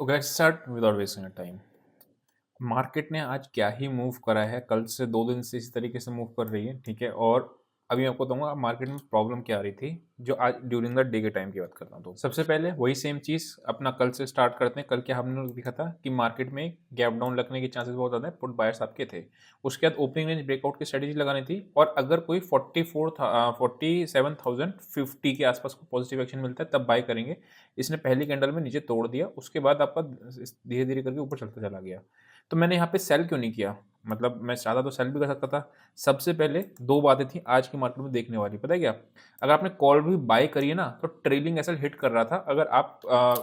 Okay, let's start without wasting time. Market ने आज क्या ही मूव करा है, कल से 2 दिन से इसी तरीके से मूव कर रही है, ठीक है? और अभी मैं आपको बताऊँगा मार्केट में प्रॉब्लम क्या आ रही थी, जो आज ड्यूरिंग द डे के टाइम की बात करता हूँ तो। सबसे पहले वही सेम चीज़ अपना कल से स्टार्ट करते हैं। कल क्या हमने लोग देखा था कि मार्केट में गैप डाउन लगने के चांसेस बहुत ज़्यादा है, पुट बायर्स आपके थे। उसके बाद ओपनिंग रेंज ब्रेकआउट की स्ट्रेटेजी लगानी थी और अगर कोई 47,050 के आसपास को पॉजिटिव एक्शन मिलता है तब बाय करेंगे। इसने पहली कैंडल में नीचे तोड़ दिया, उसके बाद आपका धीरे-धीरे करके ऊपर चलता चला गया। तो मैंने यहाँ पे सेल क्यों नहीं किया? मतलब मैं चाहता तो सेल भी कर सकता था। सबसे पहले 2 बातें थी आज की मार्केट में देखने वाली, पता है क्या? अगर आपने कॉल भी बाय करी है ना, तो ट्रेलिंग एसएल हिट कर रहा था। अगर आप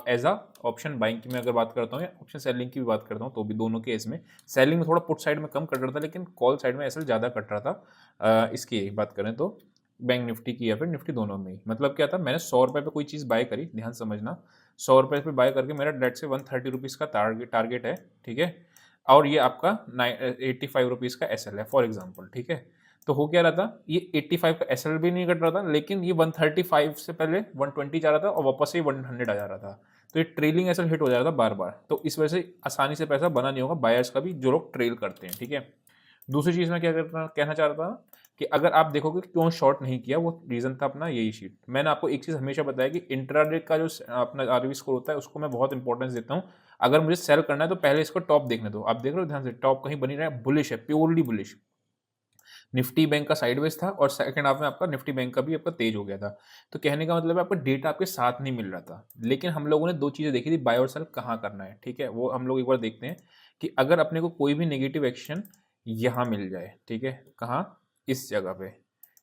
एज़ ऑप्शन बाइंग की मैं अगर बात करता हूँ या ऑप्शन सेलिंग की भी बात करता हूँ, तो भी दोनों केस में सेलिंग में थोड़ा पुट साइड में कम कट रहा था, लेकिन कॉल साइड में एसएल ज़्यादा कट रहा था। इसकी बात करें तो बैंक निफ्टी की या फिर निफ्टी दोनों में ही। मतलब क्या था, मैंने ₹100 पे कोई चीज़ बाय करी, ध्यान से समझना। ₹100 पे बाय करके मेरा लेट्स से ₹130 का टारगेट है, ठीक है? और ये आपका ₹85 का एसएल है फॉर एग्जांपल, ठीक है? तो हो क्या रहा था, ये 85 का एसएल भी नहीं कट रहा था, लेकिन ये 135 से पहले 120 जा रहा था और वापस से 100 आ जा रहा था। तो ये ट्रेलिंग एसएल हिट हो जा रहा था बार-बार। तो इस वजह से आसानी से पैसा बना नहीं होगा बायर्स का भी, जो लोग ट्रेल करते हैं, ठीक है? दूसरी चीज़ मैं क्या करना कहना चाह रहा था कि अगर आप देखोगे क्यों शॉर्ट नहीं किया, वो रीज़न था अपना यही शीट। मैंने आपको एक चीज़ हमेशा बताया कि इंट्राडे का जो अपना आरवी स्कोर होता है, उसको मैं बहुत इंपॉर्टेंस देता हूँ। अगर मुझे सेल करना है तो पहले इसको टॉप देखने दो। आप देख रहे हो ध्यान से, टॉप कहीं बनी रहा है, बुलिश है, प्योरली बुलिश। निफ्टी बैंक का साइडवेज था और सेकंड हाफ में आपका निफ्टी बैंक का भी आपका तेज हो गया था। तो कहने का मतलब है आपका डेटा आपके साथ नहीं मिल रहा था। लेकिन हम लोगों ने 2 चीज़ें देखी थी, बाय और सेल कहाँ करना है, ठीक है? वो हम लोग एक बार देखते हैं कि अगर अपने को कोई भी नेगेटिव एक्शन यहाँ मिल जाए, ठीक है? कहाँ? इस जगह पे,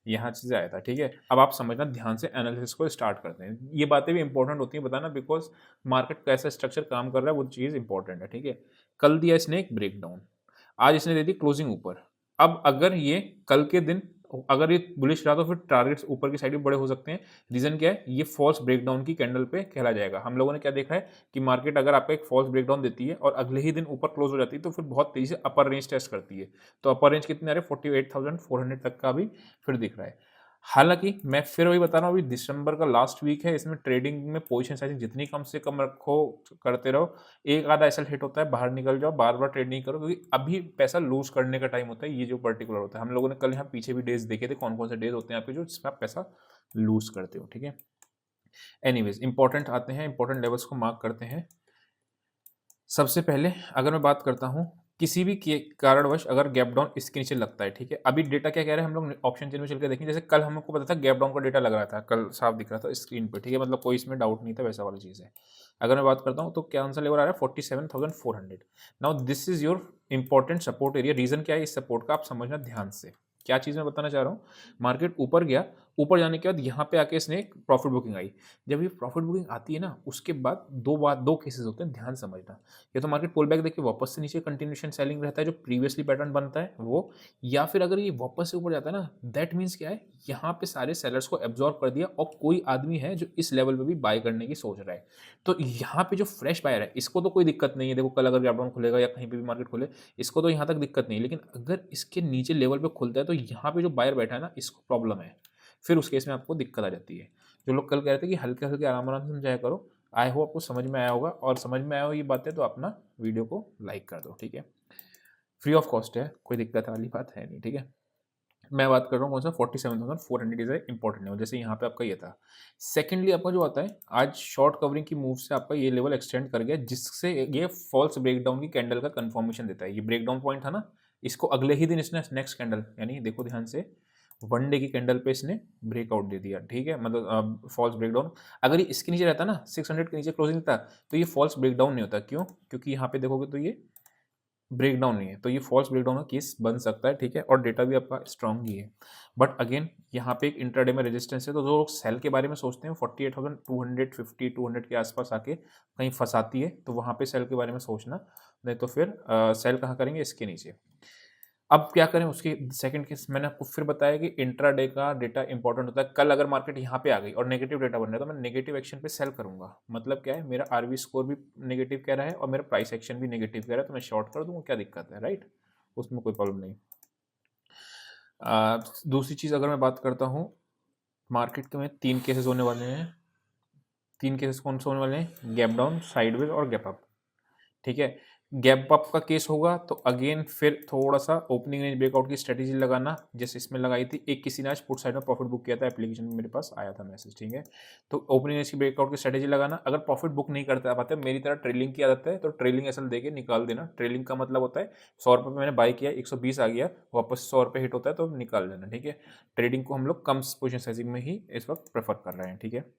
यहाँ से आया था, ठीक है? अब आप समझना ध्यान से, एनालिसिस को स्टार्ट करते हैं। ये बातें भी इंपॉर्टेंट होती हैं बताना, बिकॉज़ मार्केट कैसा स्ट्रक्चर काम कर रहा है वो चीज़ इंपॉर्टेंट है, ठीक है? कल दिया इसने एक ब्रेकडाउन, आज इसने दे दी क्लोजिंग ऊपर। अब अगर ये कल के दिन अगर ये बुलिश रहा तो फिर टारगेट्स ऊपर की साइड भी बड़े हो सकते हैं। रीज़न क्या है? ये फॉल्स ब्रेकडाउन की कैंडल पे खेला जाएगा। हम लोगों ने क्या देखा है कि मार्केट अगर आपका एक फॉल्स ब्रेकडाउन देती है और अगले ही दिन ऊपर क्लोज हो जाती है, तो फिर बहुत तेज़ी से अपर रेंज टेस्ट करती है। तो अपर रेंज कितने आ रहे हैं? 48,400 तक का भी फिर दिख रहा है। हालाँकि मैं फिर वही बता रहा हूँ, अभी दिसंबर का लास्ट वीक है, इसमें ट्रेडिंग में पोजीशन साइज़िंग जितनी कम से कम रखो, करते रहो। एक आधा ऐसा हिट होता है, बाहर निकल जाओ, बार-बार ट्रेड नहीं करो, क्योंकि अभी पैसा लूज़ करने का टाइम होता है, ये जो पर्टिकुलर होता है। हम लोगों ने कल यहाँ पीछे भी डेज़ देखे थे, कौन-कौन से डेज़ होते हैं आपके जो जिसमें आप पैसा लूज़ करते हो, ठीक है? एनीवेज़ इम्पोर्टेंट आते हैं, इम्पोर्टेंट लेवल्स को मार्क करते हैं। सबसे पहले अगर मैं बात करता हूँ, किसी भी के कारणवश अगर गैप डाउन इसके नीचे लगता है, ठीक है? अभी डेटा क्या कह रहा है, हम लोग ऑप्शन चेन में चल के देखेंगे। जैसे कल हमको पता था गैप डाउन का डेटा लग रहा था, कल साफ दिख रहा था स्क्रीन पे, ठीक है? मतलब कोई इसमें डाउट नहीं था, वैसा वाली चीज़ है। अगर मैं बात करता हूँ तो कौन सा लेवल आ रहा है? 47,400। Now this is your important support area. Reason क्या है इस सपोर्ट का, आप समझना ध्यान से। क्या चीज़ मैं बताना चाह रहा हूँ, मार्केट ऊपर गया, ऊपर जाने के बाद यहाँ पे आके इसने एक प्रॉफिट बुकिंग आई। जब ये प्रॉफिट बुकिंग आती है ना, उसके बाद 2 केसेस होते हैं, ध्यान समझना। या तो मार्केट पुल बैक देके वापस से नीचे कंटिन्यूएशन सेलिंग रहता है, जो प्रीवियसली पैटर्न बनता है वो, या फिर अगर ये वापस से ऊपर जाता है ना, दैट मीन्स क्या है, यहाँ पे सारे सेलर्स को एब्जॉर्ब कर दिया और कोई आदमी है जो इस लेवल पे भी बाय करने की सोच रहा है। तो यहाँ पे जो फ्रेश बायर है, इसको तो कोई दिक्कत नहीं है। देखो कल अगर गैप डाउन खुलेगा या कहीं पे भी मार्केट खुले, इसको तो यहाँ तक दिक्कत नहीं है, लेकिन अगर इसके नीचे लेवल पे खुलता है तो यहाँ पे जो बायर बैठा है ना, इसको प्रॉब्लम है। फिर उस केस में आपको दिक्कत आ जाती है। जो लोग कल कह रहे थे कि हल्के हल्के आराम आराम से समझाया करो, आई होप आपको समझ में आया होगा। और समझ में आया हो ये बातें तो अपना वीडियो को लाइक कर दो, ठीक है? फ्री ऑफ कॉस्ट है, कोई दिक्कत वाली बात है नहीं, ठीक है? मैं बात कर रहा हूँ कौन सा, 47,400 इज इंपॉर्टेंट लेवल, जैसे यहाँ पे आपका ये था। सेकेंडली आपका जो आता है, आज शॉर्ट कवरिंग की मूव से आपका ये लेवल एक्सटेंड कर गया, जिससे ये फॉल्स ब्रेकडाउन की कैंडल का कंफर्मेशन देता है। ये ब्रेकडाउन पॉइंट था ना, इसको अगले ही दिन इसने नेक्स्ट कैंडल, यानी देखो ध्यान से, वन डे की कैंडल पे इसने ब्रेकआउट दे दिया, ठीक है? मतलब फॉल्स ब्रेकडाउन। अगर ये इसके नीचे रहता ना, 600 के नीचे क्लोजिंग था, तो ये फॉल्स ब्रेकडाउन नहीं होता। क्यों? क्योंकि यहाँ पे देखोगे तो ये ब्रेकडाउन नहीं है, तो ये फॉल्स ब्रेकडाउन का केस बन सकता है, ठीक है? और डेटा भी आपका स्ट्रांग ही है। बट अगेन यहाँ पे एक इंट्राडे में रेजिस्टेंस है, तो जो लोग सेल के बारे में सोचते हैं, 48,250 200 के आसपास आके कहीं फंसाती है, तो वहाँ पे सेल के बारे में सोचना। नहीं तो फिर सेल कहाँ करेंगे? इसके नीचे। अब क्या करें उसके सेकंड केस, मैंने आपको फिर बताया कि इंट्राडे का डेटा इंपॉर्टेंट होता है। कल अगर मार्केट यहाँ पे आ गई और नेगेटिव डेटा बन रहा है, तो मैं नेगेटिव एक्शन पे सेल करूंगा। मतलब क्या है, मेरा आरवी स्कोर भी नेगेटिव कह रहा है और मेरा प्राइस एक्शन भी नेगेटिव कह रहा है, तो मैं शॉर्ट कर दूंगा, क्या दिक्कत है, राइट? उसमें कोई प्रॉब्लम नहीं। दूसरी चीज़ अगर मैं बात करता हूँ, मार्केट के में 3 केसेस होने वाले हैं। 3 केसेस कौन से होने वाले हैं? गैप डाउन, साइडवेज और गैप अप। ठीक है। गैप अप का केस होगा तो अगेन फिर थोड़ा सा ओपनिंग रेंज ब्रेकआउट की स्ट्रेटेजी लगाना, जैसे इसमें लगाई थी। एक किसी ने आज पुट साइड में प्रॉफिट बुक किया था, एप्लीकेशन में मेरे पास आया था मैसेज, ठीक है। तो ओपनिंग रेंज की ब्रेकआउट की स्ट्रेटेजी लगाना। अगर प्रॉफिट बुक नहीं करते पाते, मेरी तरह ट्रेलिंग की आदत है, तो ट्रेलिंग एसएल देके निकाल देना। ट्रेलिंग का मतलब होता है 100 रुपये मैंने बाई किया, 120 आ गया, वापस 100 रुपये हिट होता है तो निकाल लेना, ठीक है। ट्रेडिंग को हम लोग कम पोजिशन साइजिंग में ही इस वक्त प्रेफर कर रहे हैं, ठीक है।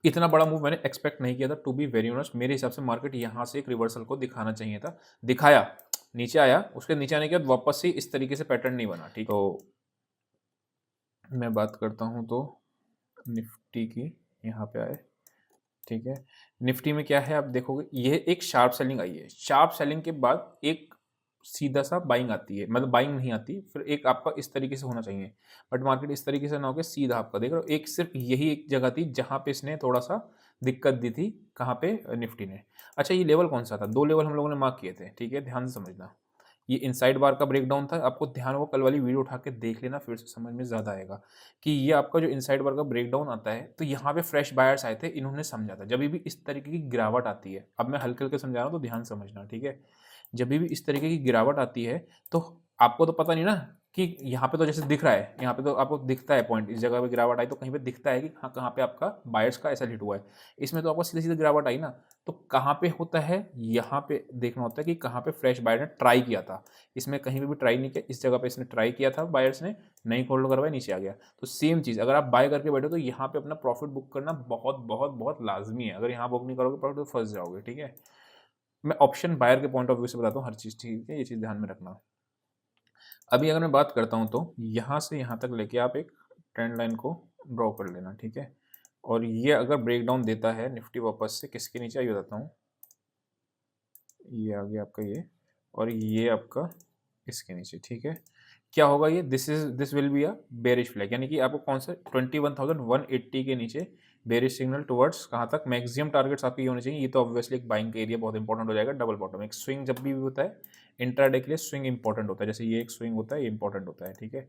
इतना बड़ा मूव मैंने एक्सपेक्ट नहीं किया था, टू बी वेरी ऑनेस्ट। मेरे हिसाब से मार्केट यहाँ से एक रिवर्सल को दिखाना चाहिए था, दिखाया, नीचे आया, उसके नीचे आने के बाद वापस से इस तरीके से पैटर्न नहीं बना, ठीक। तो मैं बात करता हूँ तो निफ्टी की, यहाँ पे आए, ठीक है। निफ्टी में क्या है आप देखोगे, ये एक शार्प सेलिंग आई है। शार्प सेलिंग के बाद एक सीधा सा बाइंग आती है, मतलब बाइंग नहीं आती, फिर एक आपका इस तरीके से होना चाहिए, बट मार्केट इस तरीके से ना होकर सीधा आपका देख रहे हो। एक सिर्फ यही एक जगह थी जहां पे इसने थोड़ा सा दिक्कत दी थी, कहाँ पे, निफ्टी ने। अच्छा, ये लेवल कौन सा था, दो लेवल हम लोगों ने मार्क किए थे, ठीक है, ध्यान से समझना। ये इनसाइड बार का ब्रेकडाउन था, आपको ध्यान हो कल वाली वीडियो उठा के देख लेना, फिर से समझ में ज़्यादा आएगा कि ये आपका जो इनसाइड बार का ब्रेकडाउन आता है, तो यहाँ पे फ्रेश बायर्स आए थे, इन्होंने समझा था जब भी इस तरीके की गिरावट आती है, अब मैं हल्के हल्के समझा रहा हूँ तो ध्यान समझना, ठीक है। जब भी इस तरीके की गिरावट आती है तो आपको तो पता नहीं ना कि यहाँ पे तो जैसे दिख रहा है, यहाँ पे तो आपको दिखता है पॉइंट, इस जगह पे गिरावट आई तो कहीं पे दिखता है कि हाँ कहाँ पे आपका बायर्स का ऐसा हिट हुआ है। इसमें तो आपको सीधे सीधे गिरावट आई ना, तो कहाँ पे होता है, यहाँ पे देखना होता है कि कहाँ पे फ्रेश बायर ने ट्राई किया था। इसमें कहीं पे भी ट्राई नहीं किया, इस जगह पे इसने ट्राई किया था, बायर्स ने नहीं होल्ड करवाया, नीचे आ गया। तो सेम चीज़ अगर आप बाय करके बैठो तो यहाँ पे अपना प्रॉफिट बुक करना बहुत बहुत बहुत लाजमी है। अगर यहाँ बुक नहीं करोगे प्रॉफिट तो फंस जाओगे, ठीक है। मैं ऑप्शन बायर के पॉइंट ऑफ व्यू से बताता हूँ हर चीज़, ठीक है, ये चीज़ ध्यान में रखना। अभी अगर मैं बात करता हूँ तो यहाँ से यहाँ तक लेके आप एक ट्रेंड लाइन को ड्रॉ कर लेना, ठीक है। और ये अगर ब्रेकडाउन देता है निफ्टी वापस से किसके नीचे, आइए बताता हूँ। ये आ गया आपका ये, और ये आपका इसके नीचे, ठीक है। क्या होगा ये, this will be a bearish flag, यानी कि आपको कौन सा 21,180 के नीचे बेरिश सिग्नल टुवर्ड्स कहाँ तक, मैक्सिमम टारगेट्स आपके ये होने चाहिए। ये तो ऑब्वियसली एक बाइंग का एरिया बहुत इंपॉर्टेंट हो जाएगा। डबल बॉटम, एक स्विंग जब भी होता है इंट्राडे के लिए स्विंग इंपॉर्टेंट होता है, जैसे ये एक स्विंग होता है, ये इंपॉर्टेंट होता है, ठीक है।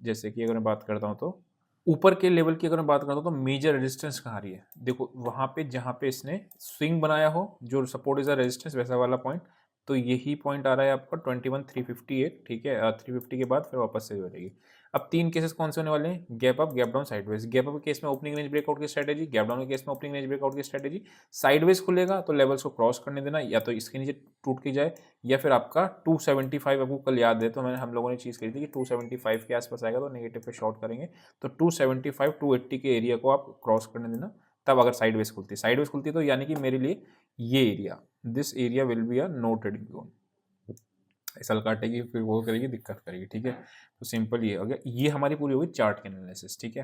जैसे कि अगर मैं बात करता हूँ तो ऊपर के लेवल की अगर मैं बात करता हूँ तो मेजर रेजिस्टेंस कहाँ रही है, देखो वहाँ पे जहाँ पे इसने स्विंग बनाया हो, जो सपोर्ट इज अ रेजिस्टेंस, वैसा वाला पॉइंट, तो यही पॉइंट आ रहा है आपका 21,358, ठीक है। 350 के बाद फिर वापस से हो जाएगी। अब तीन केसेस कौन से होने वाले हैं, gap up, gap down, sideways. Gap up के केस में ओपनिंग रेंज ब्रेकआउट की स्ट्रेटेजी, गैप डाउन के केस में ओपनिंग रेंज ब्रेकआउट की स्ट्रेटेजी। साइडवेज खुलेगा तो लेवल्स को क्रॉस करने देना, या तो इसके नीचे टूट के जाए, या फिर आपका 275, आपको कल याद है तो मैंने हम लोगों ने चीज़ करी थी कि 275 के आसपास आएगा तो नेगेटिव पे शॉर्ट करेंगे। तो 275 280 के एरिया को आप क्रॉस करने देना, तब अगर साइडवेज खुलती है तो यानी कि मेरे लिए ये area, this area will be a no trading zone. ऐसा काटेगी फिर वो करेगी, दिक्कत करेगी, ठीक है। तो सिंपल ये हो गया, ये हमारी पूरी होगी चार्ट की एनालिसिस, ठीक है।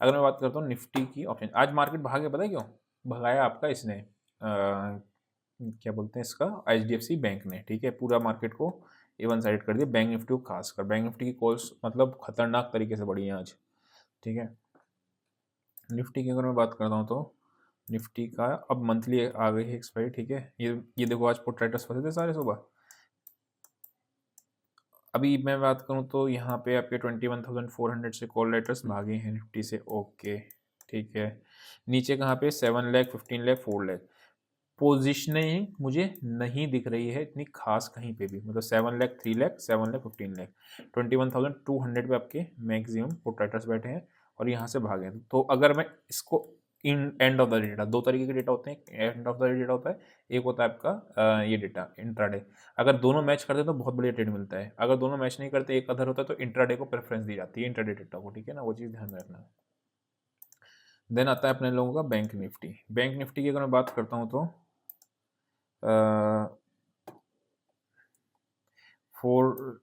अगर मैं बात करता हूँ निफ्टी की ऑप्शन, आज मार्केट भागे, पता है क्यों भगाया आपका इसने, क्या बोलते हैं इसका, एचडीएफसी बैंक ने, ठीक है। पूरा मार्केट को ए वन साइड कर दिया, बैंक निफ्टी को खासकर। बैंक निफ्टी की कॉल्स मतलब खतरनाक तरीके से बढ़ी है आज, ठीक है। निफ्टी की अगर मैं बात करता हूँ तो निफ्टी का अब मंथली आ गई है एक्सपायरी, ठीक है। ये देखो आज पुट राइटर्स फंसे थे सारे सुबह। अभी मैं बात करूँ तो यहाँ पे आपके 21,400 से कॉल लेटर्स भागे हैं निफ्टी से, ओके, ठीक है। नीचे कहाँ पे 7 लाख, 15 लाख, 4 लाख पोजिशनिंग मुझे नहीं दिख रही है इतनी खास कहीं पे भी, मतलब 7 लाख, 3 लाख, 7 लाख, 15 लाख, 21,200 पे आपके मैक्सिमम पुट राइटर्स बैठे हैं और यहाँ से भागे हैं। तो अगर मैं इसको in end of the data, दो तरीके के डेटा होते हैं, एंड ऑफ द डेटा होता है, एक होता है आपका ये डेटा इंट्राडे। अगर दोनों मैच करते हैं तो बहुत बढ़िया ट्रेड मिलता है, अगर दोनों मैच नहीं करते, एक अदर होता है, तो इंट्राडे को प्रेफरेंस दी जाती है, इंट्राडे डेटा को, ठीक है ना, वो चीज़ ध्यान में रखना। देन आता है अपने लोगों का बैंक निफ्टी। बैंक निफ्टी की अगर मैं बात करता हूँ तो 4,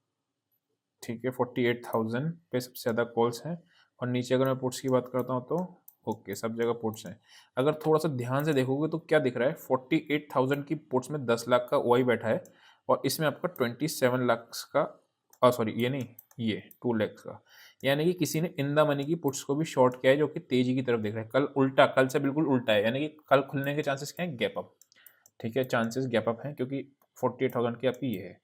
ठीक है, 48,000 पे सबसे ज़्यादा कॉल्स हैं। और नीचे अगर मैं पुट्स की बात करता हूँ तो ओके, सब जगह पुट्स हैं। अगर थोड़ा सा ध्यान से देखोगे तो क्या दिख रहा है, 48,000 की पुट्स में 10 लाख का ओआई बैठा है, और इसमें आपका 27 लाख का, सॉरी ये नहीं, ये 2 लाख का, यानी कि किसी ने इन द मनी की पुट्स को भी शॉर्ट किया है, जो कि तेजी की तरफ देख रहा है। कल उल्टा, कल से बिल्कुल उल्टा है, यानी कि कल खुलने के चांसेस क्या है, गैप अप, ठीक है, चांसेस गैप अप हैं, क्योंकि 48,000 की आपकी ये है।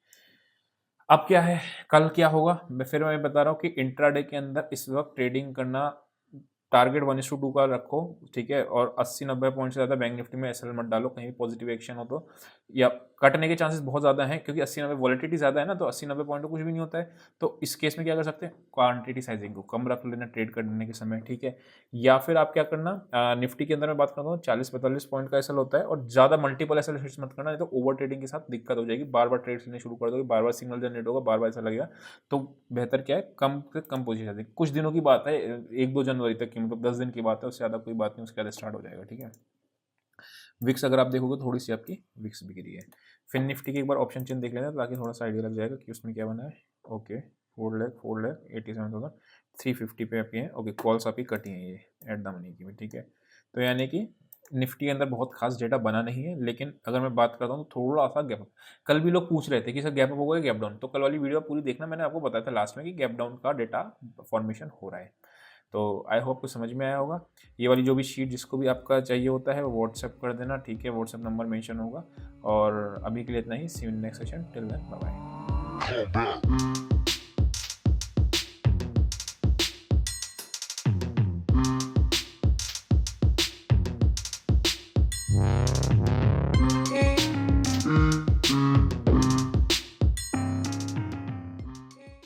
अब क्या है, कल क्या होगा, मैं बता रहा हूँ कि इंट्राडे के अंदर इस वक्त ट्रेडिंग करना टारगेट 1:2 का रखो, ठीक है, और 80-90 पॉइंट से ज़्यादा बैंक निफ्टी में एसएल मत डालो, कहीं भी पॉजिटिव एक्शन हो तो, या कटने के चांसेस बहुत ज़्यादा हैं क्योंकि 80-90 वॉलेटिलिटी ज़्यादा है ना, तो 80-90 पॉइंट तो कुछ भी नहीं होता है। तो इस केस में क्या कर सकते हैं, क्वांटिटी साइजिंग को कम रख लेना ट्रेड करने के समय, ठीक है। या फिर आप क्या करना, निफ्टी के अंदर मैं बात करता हूँ 40-45 पॉइंट का एसएल होता है, और ज़्यादा मल्टीपल एसएल हिट्स मत करना, नहीं तो ओवर ट्रेडिंग के साथ दिक्कत हो जाएगी, बार बार ट्रेड्स लेने शुरू कर दोगे, बार बार सिग्नल जनरेट होगा, बार बार ऐसा लगेगा। तो बेहतर क्या है, कम से कम पोजीशन है, कुछ दिनों की बात है, 1-2 जनवरी तक की, मतलब 10 दिन की बात है, उससे ज़्यादा कोई बात नहीं, उसके बाद स्टार्ट हो जाएगा, ठीक है। विक्स अगर आप देखोगे थोड़ी सी आपकी विक्स बिक रही है। फिर निफ्टी की एक बार ऑप्शन चेन देख लेना ताकि थोड़ा सा आइडिया लग जाएगा कि उसमें क्या बना है। ओके, 4,87,000 350 पे आपकी है। ओके, कॉल्स आपकी कटी हैं ये एट द मनी की भी, ठीक है। तो यानी कि निफ्टी के अंदर बहुत खास डेटा बना नहीं है, लेकिन अगर मैं बात करता हूँ तो थोड़ा सा गैप अप। कल भी लोग पूछ रहे थे कि सर गैप अप होगा या गैप डाउन, तो कल वाली वीडियो पूरी देखना, मैंने आपको बताया था लास्ट में कि गैप डाउन का डेटा फॉर्मेशन हो रहा है। तो आई होप कुछ समझ में आया होगा। ये वाली जो भी शीट जिसको भी आपका चाहिए होता है वो व्हाट्सएप कर देना, ठीक है, व्हाट्सएप नंबर मेंशन होगा। और अभी के लिए इतना ही, see you in next session, till then bye bye.